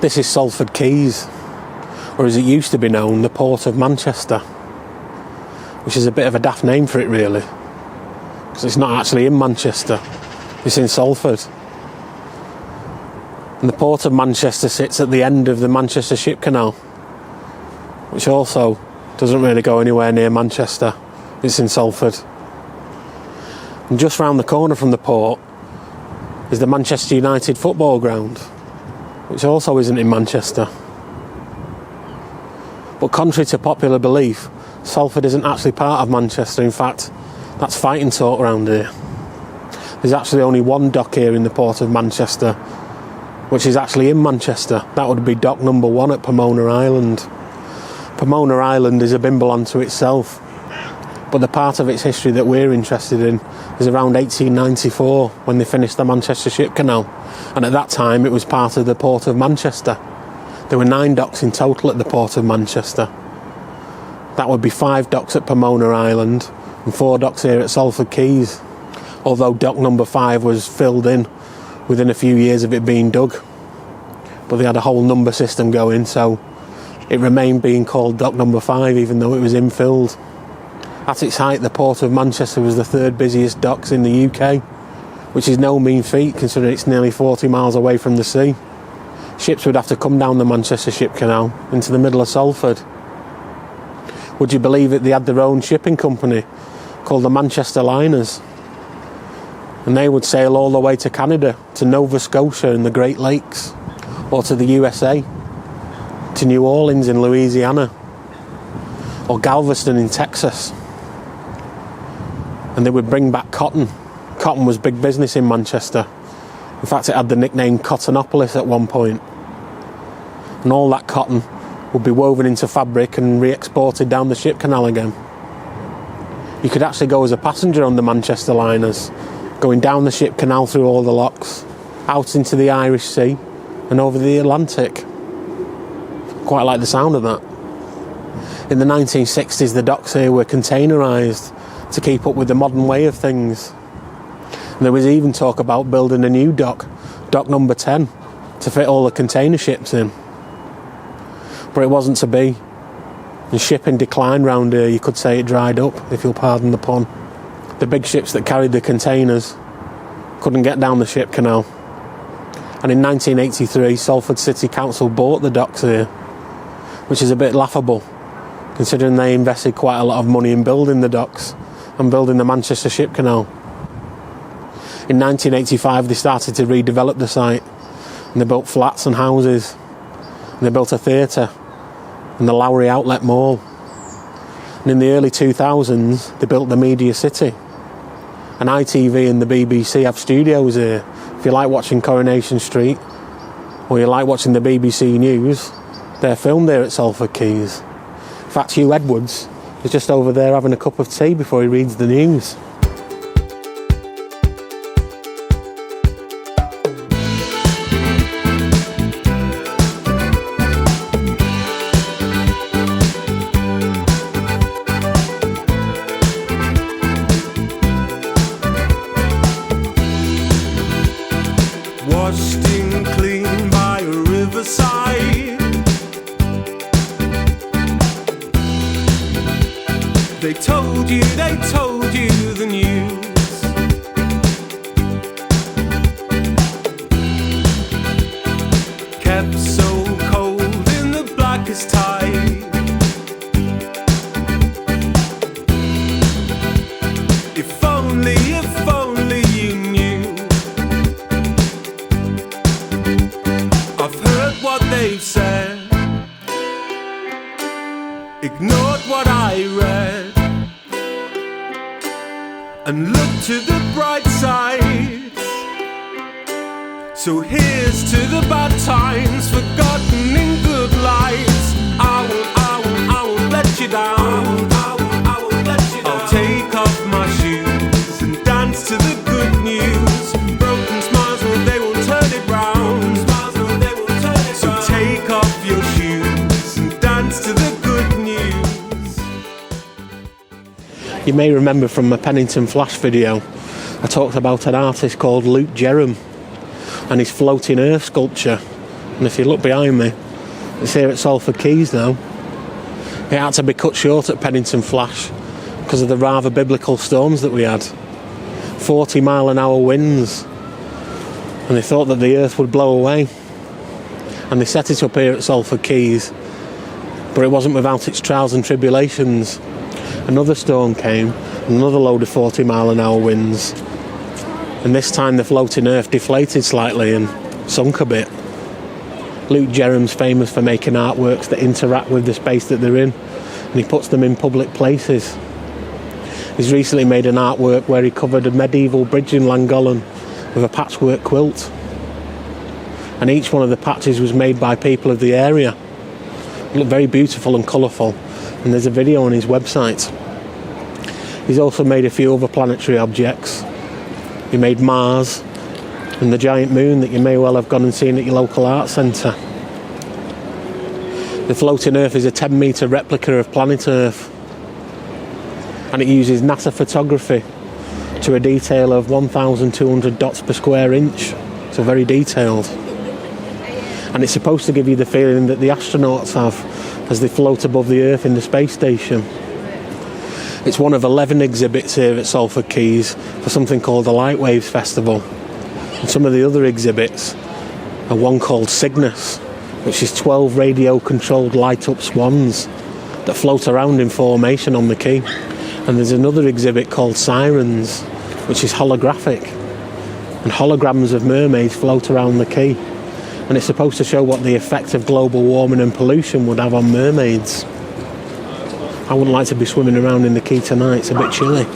This is Salford Quays, or as it used to be known, the Port of Manchester, which is a bit of a daft name for it really, because it's not actually in Manchester, it's in Salford. And the Port of Manchester sits at the end of the Manchester Ship Canal, which also doesn't really go anywhere near Manchester, it's in Salford. And just round the corner from the port is the Manchester United football ground, which also isn't in Manchester. But contrary to popular belief, Salford isn't actually part of Manchester. In fact, that's fighting talk around here. There's actually only one dock here in the Port of Manchester, which is actually in Manchester. That would be dock number 1 at Pomona Island. Pomona Island is a bimble unto itself, but the part of its history that we're interested in is around 1894, when they finished the Manchester Ship Canal, and at that time it was part of the Port of Manchester. There were 9 docks in total at the Port of Manchester. That would be 5 docks at Pomona Island and 4 docks here at Salford Quays, although dock number 5 was filled in within a few years of it being dug, but they had a whole number system going, so it remained being called dock number 5 even though it was infilled. At its height, the Port of Manchester was the 3rd busiest docks in the UK, which is no mean feat considering it's nearly 40 miles away from the sea. ships would have to come down the Manchester Ship Canal into the middle of Salford. Would you believe it, they had their own shipping company called the Manchester Liners, and they would sail all the way to Canada, to Nova Scotia in the Great Lakes, or to the USA, to New Orleans in Louisiana, or Galveston in Texas. And they would bring back cotton. Cotton was big business in Manchester. In fact, it had the nickname Cottonopolis at one point. And all that cotton would be woven into fabric and re-exported down the ship canal again. You could actually go as a passenger on the Manchester Liners, going down the ship canal through all the locks, out into the Irish Sea and over the Atlantic. Quite like the sound of that. In the 1960s, the docks here were containerised to keep up with the modern way of things. And there was even talk about building a new dock, dock number 10, to fit all the container ships in. But it wasn't to be. And shipping declined round here. You could say it dried up, if you'll pardon the pun. The big ships that carried the containers couldn't get down the ship canal. And in 1983, Salford City Council bought the docks here, which is a bit laughable, considering they invested quite a lot of money in building the docks and building the Manchester Ship Canal. In 1985, they started to redevelop the site, and they built flats and houses, and they built a theatre and the Lowry Outlet Mall. And in the early 2000s, they built the Media City. And ITV and the BBC have studios here. If you like watching Coronation Street, or you like watching the BBC News, they're filmed here at Salford Quays. In fact, Hugh Edwards is just over there having a cup of tea before he reads the news. Washed in clean by a riverside. They told you the news. Kept so cold in the blackest tide. If only you knew. I've heard what they've said, ignored what I read, and looked to the bright side. So here's to the bad times, forgotten in good lives. I won't let you down. I'll take off my shoes and dance to the good news. Broken smiles, well, they won't turn it round. So take off your shoes and dance to the good news. You may remember from my Pennington Flash video, I talked about an artist called Luke Jerram and his floating earth sculpture. And if you look behind me, it's here at Salford Quays now. It had to be cut short at Pennington Flash because of the rather biblical storms that we had. 40-mile-an-hour winds. And they thought that the earth would blow away. And they set it up here at Salford Quays. But it wasn't without its trials and tribulations. Another storm came, and another load of 40-mile-an-hour winds. And this time the floating earth deflated slightly and sunk a bit. Luke Jerram's famous for making artworks that interact with the space that they're in, and he puts them in public places. He's recently made an artwork where he covered a medieval bridge in Llangollen with a patchwork quilt. And each one of the patches was made by people of the area. It looked very beautiful and colourful, and there's a video on his website. He's also made a few other planetary objects. He made Mars and the giant moon that you may well have gone and seen at your local art centre. The floating Earth is a 10-metre replica of planet Earth, and it uses NASA photography to a detail of 1,200 dots per square inch, so very detailed. And it's supposed to give you the feeling that the astronauts have as they float above the Earth in the space station. It's one of 11 exhibits here at Salford Quays for something called the Lightwaves Festival. And some of the other exhibits and one called Cygnus, which is 12 radio-controlled light-up swans that float around in formation on the quay. And there's another exhibit called Sirens, which is holographic, and holograms of mermaids float around the quay, and it's supposed to show what the effect of global warming and pollution would have on mermaids. I wouldn't like to be swimming around in the quay tonight, it's a bit chilly.